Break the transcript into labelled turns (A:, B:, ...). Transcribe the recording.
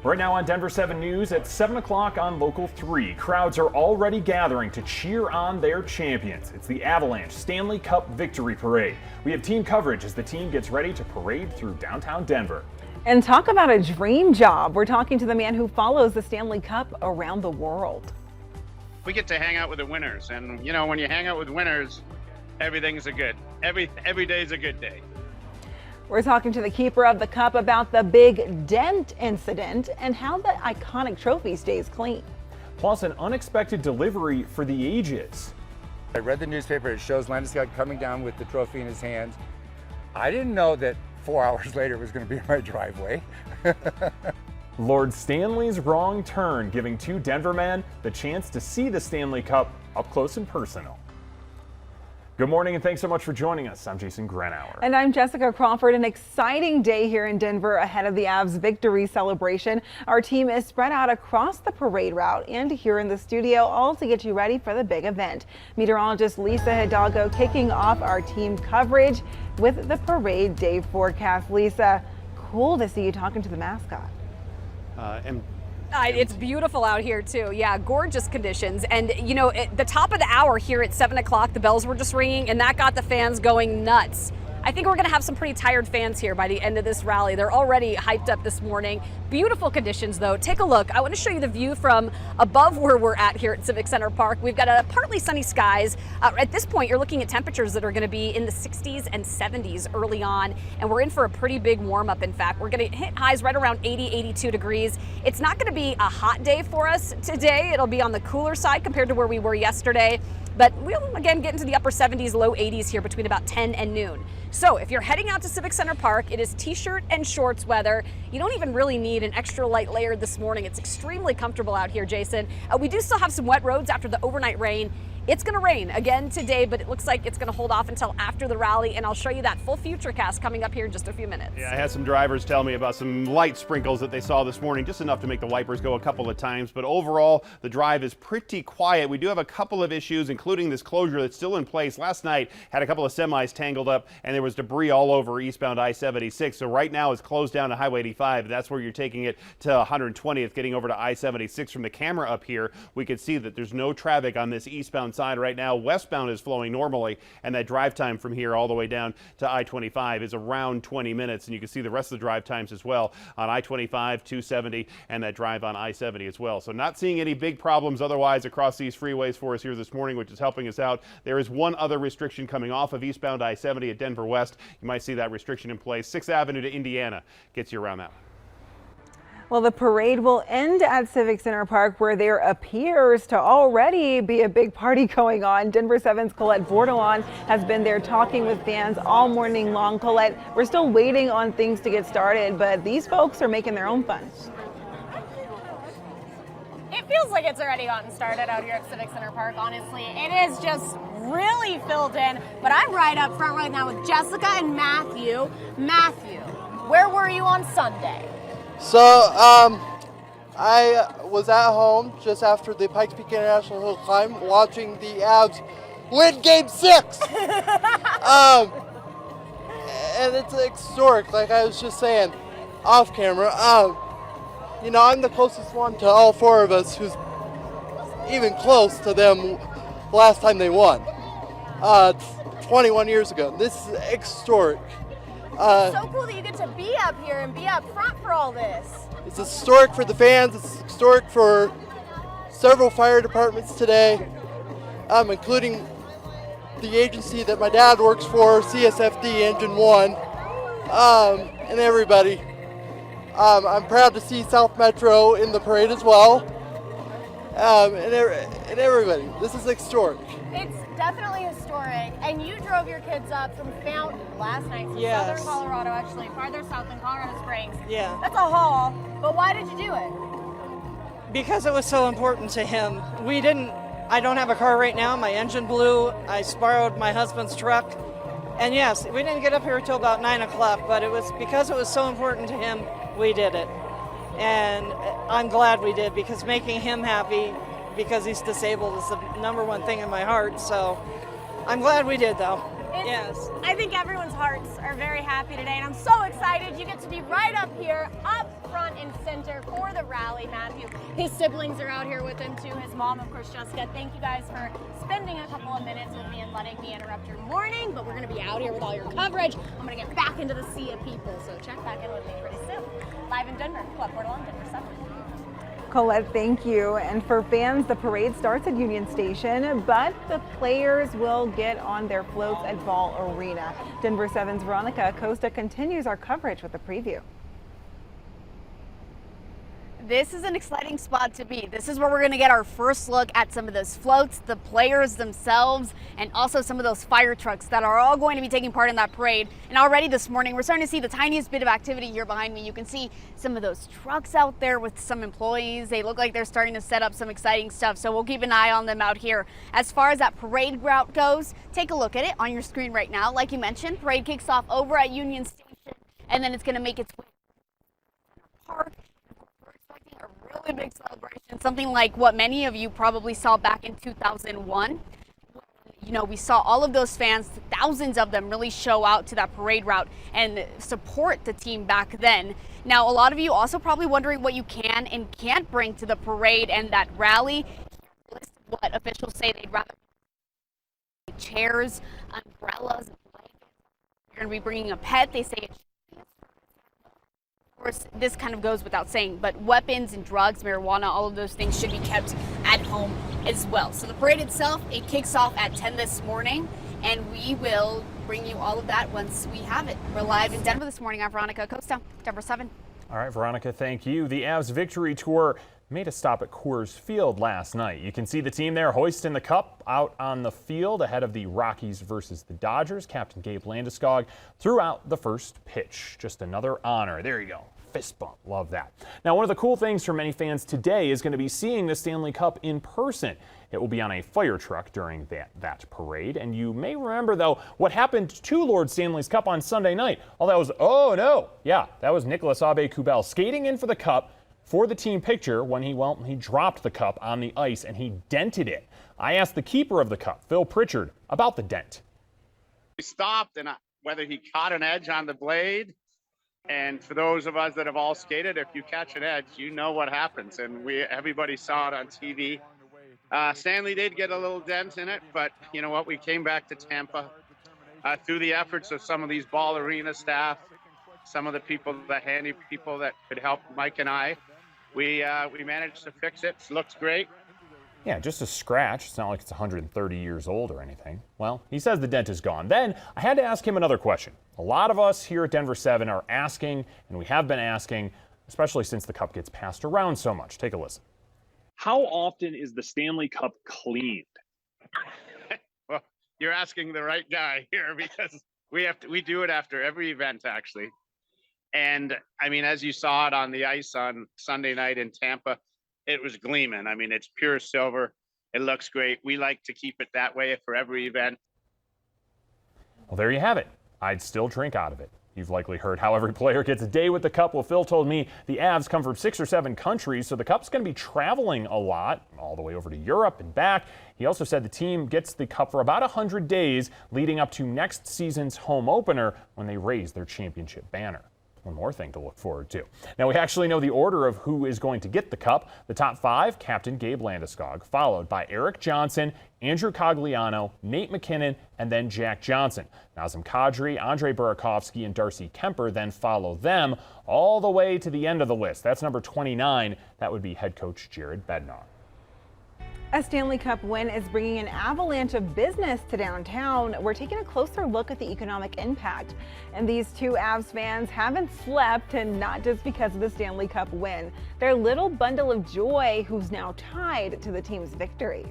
A: Right now on Denver 7 News at 7 o'clock on Local 3, crowds are already gathering to cheer on their champions. It's the Avalanche Stanley Cup Victory Parade. We have team coverage as the team gets ready to parade through downtown Denver.
B: And talk about a dream job. We're talking to the man who follows the Stanley Cup around the world.
C: We get to hang out with the winners, and you know, when you hang out with winners, everything's every day is a good day.
B: We're talking to the keeper of the cup about the big dent incident and how the iconic trophy stays clean.
A: Plus, an unexpected delivery for the ages.
D: I read the newspaper. It shows Landeskog coming down with the trophy in his hand. I didn't know that 4 hours later it was going to be in my driveway.
A: Lord Stanley's wrong turn, giving two Denver men the chance to see the Stanley Cup up close and personal. Good morning and thanks so much for joining us. I'm Jason Grenauer.
B: And I'm Jessica Crawford. An exciting day here in Denver ahead of the Avs victory celebration. Our team is spread out across the parade route and here in the studio, all to get you ready for the big event. Meteorologist Lisa Hidalgo kicking off our team coverage with the parade day forecast. Lisa, cool to see you talking to the mascot.
E: It's beautiful out here too. Yeah, gorgeous conditions. And you know, at the top of the hour here at 7 o'clock, the bells were just ringing and that got the fans going nuts. I think we're going to have some pretty tired fans here by the end of this rally. They're already hyped up this morning. Beautiful conditions though. Take a look. I want to show you the view from above where we're at here at Civic Center Park. We've got a partly sunny skies. At this point, you're looking at temperatures that are going to be in the 60s and 70s early on. And we're in for a pretty big warm up. In fact, we're going to hit highs right around 80, 82 degrees. It's not going to be a hot day for us today. It'll be on the cooler side compared to where we were yesterday. But we'll again get into the upper 70s, low 80s here between about 10 and noon. So if you're heading out to Civic Center Park, it is t-shirt and shorts weather. You don't even really need an extra light layer this morning. It's extremely comfortable out here, Jason. We do still have some wet roads after the overnight rain. It's going to rain again today, but it looks like it's going to hold off until after the rally, and I'll show you that full futurecast coming up here in just a few minutes.
C: Yeah, I had some drivers tell me about some light sprinkles that they saw this morning, just enough to make the wipers go a couple of times, but overall, the drive is pretty quiet. We do have a couple of issues, including this closure that's still in place. Last night, had a couple of semis tangled up, and there was debris all over eastbound I-76, so right now it's closed down to Highway 85. That's where you're taking it to 120th, getting over to I-76. From the camera up here, we can see that there's no traffic on this eastbound side right now. Westbound is flowing normally, and that drive time from here all the way down to I-25 is around 20 minutes, and you can see the rest of the drive times as well on I-25, 270, and that drive on I-70 as well. So not seeing any big problems otherwise across these freeways for us here this morning, which is helping us out. There is one other restriction coming off of eastbound I-70 at Denver West. You might see that restriction in place. 6th Avenue to Indiana gets you around that one.
B: Well, the parade will end at Civic Center Park, where there appears to already be a big party going on. Denver 7's Colette Bordelon has been there talking with fans all morning long. Colette, we're still waiting on things to get started, but these folks are making their own fun.
F: It feels like it's already gotten started out here at Civic Center Park, honestly. It is just really filled in, but I'm right up front right now with Jessica and Matthew. Matthew, where were you on Sunday?
G: So, I was at home just after the Pikes Peak International Hill Climb watching the Avs win Game 6. And it's historic, like I was just saying off camera. You know, I'm the closest one to all four of us who's even close to them last time they won. 21 years ago. This is historic.
F: So cool that you get to be up here and be up front for all this.
G: It's historic for the fans. It's historic for several fire departments today, including the agency that my dad works for, CSFD Engine 1, and everybody. I'm proud to see South Metro in the parade as well, and everybody. This is historic.
F: It's definitely historic, and you drove your kids up from Fountain last night from southern Colorado, actually farther south than Colorado Springs.
H: Yeah.
F: That's a haul, but why did you do it?
H: Because it was so important to him. I don't have a car right now. My engine blew. I borrowed my husband's truck. And yes, we didn't get up here until about 9 o'clock, but it was because it was so important to him, we did it. And I'm glad we did, because making him happy, because he's disabled, is the number one thing in my heart. So I'm glad we did, though. Yes.
F: I think everyone's hearts are very happy today, and I'm so excited. You get to be right up here, up front and center for the rally, Matthew. His siblings are out here with him too. His mom, of course, Jessica. Thank you guys for spending a couple of minutes with me and letting me interrupt your morning, but we're going to be out here with all your coverage. I'm going to get back into the sea of people, so check back in with me pretty soon. Live in Denver, Club Portland, Denver 7.
B: Colette, thank you. And for fans, the parade starts at Union Station, but the players will get on their floats at Ball Arena. Denver 7's Veronica Acosta continues our coverage with a preview.
E: This is an exciting spot to be. This is where we're going to get our first look at some of those floats, the players themselves, and also some of those fire trucks that are all going to be taking part in that parade. And already this morning, we're starting to see the tiniest bit of activity here behind me. You can see some of those trucks out there with some employees. They look like they're starting to set up some exciting stuff, so we'll keep an eye on them out here. As far as that parade route goes, take a look at it on your screen right now. Like you mentioned, parade kicks off over at Union Station, and then it's going to make its way to the park. A really big celebration, something like what many of you probably saw back in 2001. You know, we saw all of those fans, thousands of them, really show out to that parade route and support the team back then. Now, a lot of you also probably wondering what you can and can't bring to the parade and that rally. What officials say they'd rather chairs, umbrellas, blankets. You're going to be bringing a pet. They say it's of course, this kind of goes without saying, but weapons and drugs, marijuana, all of those things should be kept at home as well. So the parade itself, it kicks off at 10 this morning, and we will bring you all of that once we have it. We're live in Denver this morning. I'm Veronica Acosta, Denver 7.
A: All right, Veronica, thank you. The Avs victory tour made a stop at Coors Field last night. You can see the team there hoisting the cup out on the field ahead of the Rockies versus the Dodgers. Captain Gabe Landeskog threw out the first pitch. Just another honor. There you go. Fist bump. Love that. Now, one of the cool things for many fans today is going to be seeing the Stanley Cup in person. It will be on a fire truck during that parade. And you may remember, though, what happened to Lord Stanley's Cup on Sunday night. Oh, that was, oh no. Yeah, that was Nicolas Aube-Kubel skating in for the cup for the team picture when he dropped the cup on the ice and he dented it. I asked the keeper of the cup, Phil Pritchard, about the dent.
I: He stopped, and whether he caught an edge on the blade. And for those of us that have all skated, if you catch an edge, you know what happens. And everybody saw it on TV. Stanley did get a little dent in it, but you know what? We came back to Tampa through the efforts of some of these Ball Arena staff, some of the people, the handy people that could help Mike and I. We managed to fix it. It looks great.
A: Yeah, just a scratch. It's not like it's 130 years old or anything. Well, he says the dent is gone. Then I had to ask him another question. A lot of us here at Denver 7 are asking, and we have been asking, especially since the cup gets passed around so much. Take a listen. How often is the Stanley Cup cleaned?
I: Well, you're asking the right guy here because we do it after every event, actually. And I mean, as you saw it on the ice on Sunday night in Tampa, it was gleaming. I mean, it's pure silver. It looks great. We like to keep it that way for every event.
A: Well, there you have it. I'd still drink out of it. You've likely heard how every player gets a day with the cup. Well, Phil told me the Avs come from 6 or 7 countries, so the cup's going to be traveling a lot, all the way over to Europe and back. He also said the team gets the cup for about 100 days leading up to next season's home opener when they raise their championship banner. One more thing to look forward to. Now, we actually know the order of who is going to get the cup. The top 5, Captain Gabe Landeskog, followed by Eric Johnson, Andrew Cogliano, Nate McKinnon, and then Jack Johnson. Nazem Kadri, Andre Burakovsky, and Darcy Kemper then follow them all the way to the end of the list. That's number 29. That would be head coach Jared Bednar.
B: A Stanley Cup win is bringing an avalanche of business to downtown. We're taking a closer look at the economic impact. And these two Avs fans haven't slept, and not just because of the Stanley Cup win. Their little bundle of joy who's now tied to the team's victory.